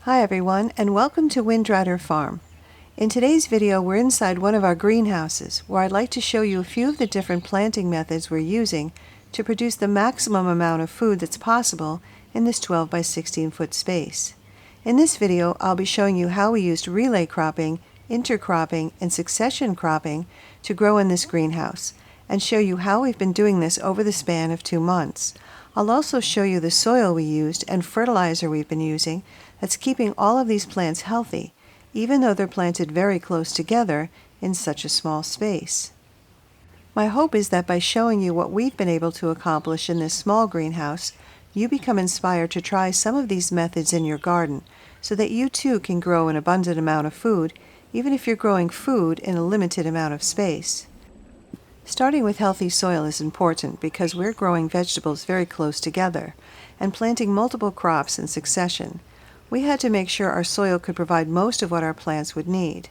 Hi everyone, and welcome to Windrider Farm. In today's video we're inside one of our greenhouses where I'd like to show you a few of the different planting methods we're using to produce the maximum amount of food that's possible in this 12 by 16 foot space. In this video I'll be showing you how we used relay cropping, intercropping, and succession cropping to grow in this greenhouse, and show you how we've been doing this over the span of 2 months. I'll also show you the soil we used and fertilizer we've been using that's keeping all of these plants healthy, even though they're planted very close together in such a small space. My hope is that by showing you what we've been able to accomplish in this small greenhouse, you become inspired to try some of these methods in your garden so that you too can grow an abundant amount of food, even if you're growing food in a limited amount of space. Starting with healthy soil is important because we're growing vegetables very close together and planting multiple crops in succession. We had to make sure our soil could provide most of what our plants would need.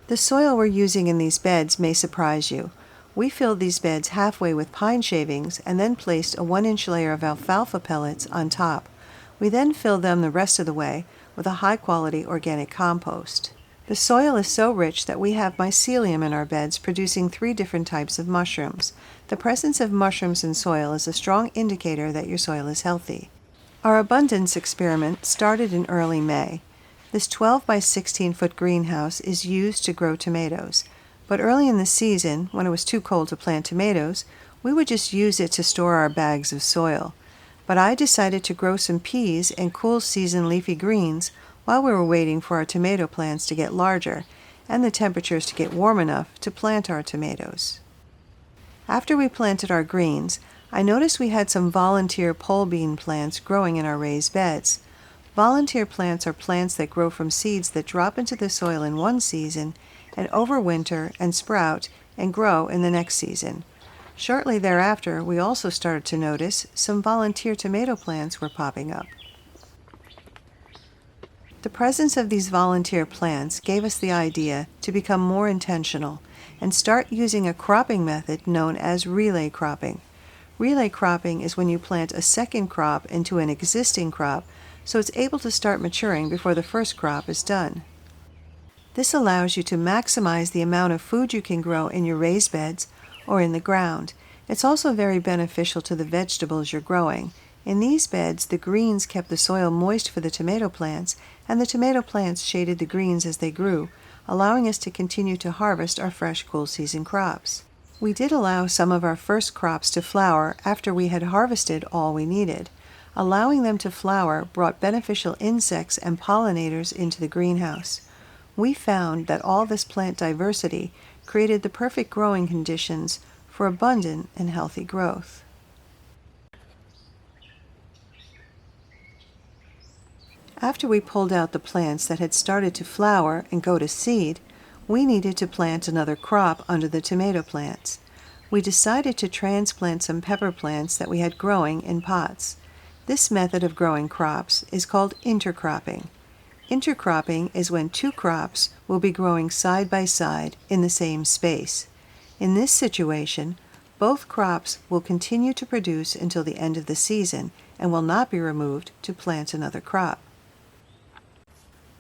The soil we're using in these beds may surprise you. We filled these beds halfway with pine shavings and then placed a 1-inch layer of alfalfa pellets on top. We then filled them the rest of the way with a high-quality organic compost. The soil is so rich that we have mycelium in our beds producing 3 different types of mushrooms. The presence of mushrooms in soil is a strong indicator that your soil is healthy. Our abundance experiment started in early May. This 12 by 16 foot greenhouse is used to grow tomatoes, but early in the season, when it was too cold to plant tomatoes, we would just use it to store our bags of soil. But I decided to grow some peas and cool season leafy greens while we were waiting for our tomato plants to get larger and the temperatures to get warm enough to plant our tomatoes. After we planted our greens, I noticed we had some volunteer pole bean plants growing in our raised beds. Volunteer plants are plants that grow from seeds that drop into the soil in one season and overwinter and sprout and grow in the next season. Shortly thereafter, we also started to notice some volunteer tomato plants were popping up. The presence of these volunteer plants gave us the idea to become more intentional and start using a cropping method known as relay cropping. Relay cropping is when you plant a second crop into an existing crop so it's able to start maturing before the first crop is done. This allows you to maximize the amount of food you can grow in your raised beds or in the ground. It's also very beneficial to the vegetables you're growing. In these beds, the greens kept the soil moist for the tomato plants, and the tomato plants shaded the greens as they grew, allowing us to continue to harvest our fresh cool season crops. We did allow some of our first crops to flower after we had harvested all we needed. Allowing them to flower brought beneficial insects and pollinators into the greenhouse. We found that all this plant diversity created the perfect growing conditions for abundant and healthy growth. After we pulled out the plants that had started to flower and go to seed, we needed to plant another crop under the tomato plants. We decided to transplant some pepper plants that we had growing in pots. This method of growing crops is called intercropping. Intercropping is when 2 crops will be growing side by side in the same space. In this situation, both crops will continue to produce until the end of the season and will not be removed to plant another crop.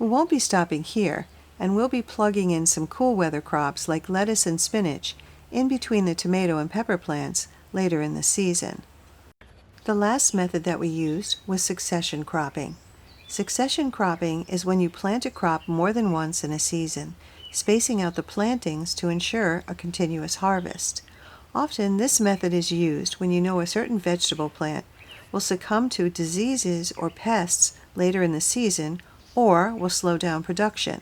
We won't be stopping here, and we'll be plugging in some cool weather crops like lettuce and spinach in between the tomato and pepper plants later in the season. The last method that we used was succession cropping. Succession cropping is when you plant a crop more than once in a season, spacing out the plantings to ensure a continuous harvest. Often this method is used when you know a certain vegetable plant will succumb to diseases or pests later in the season or will slow down production.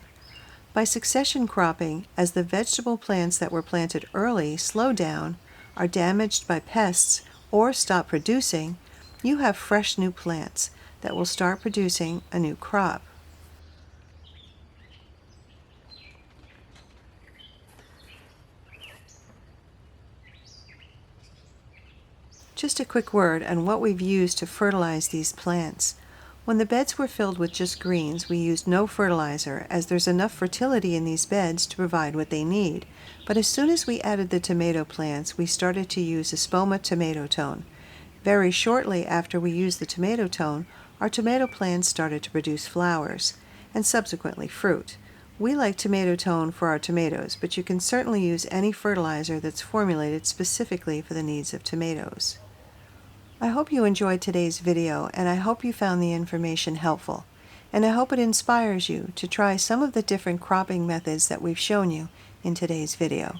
By succession cropping, as the vegetable plants that were planted early slow down, are damaged by pests, or stop producing, you have fresh new plants that will start producing a new crop. Just a quick word on what we've used to fertilize these plants. When the beds were filled with just greens, we used no fertilizer as there's enough fertility in these beds to provide what they need. But as soon as we added the tomato plants, we started to use Espoma Tomato-Tone. Very shortly after we used the Tomato-Tone, our tomato plants started to produce flowers, and subsequently fruit. We like Tomato-Tone for our tomatoes, but you can certainly use any fertilizer that's formulated specifically for the needs of tomatoes. I hope you enjoyed today's video, and I hope you found the information helpful. And I hope it inspires you to try some of the different cropping methods that we've shown you in today's video.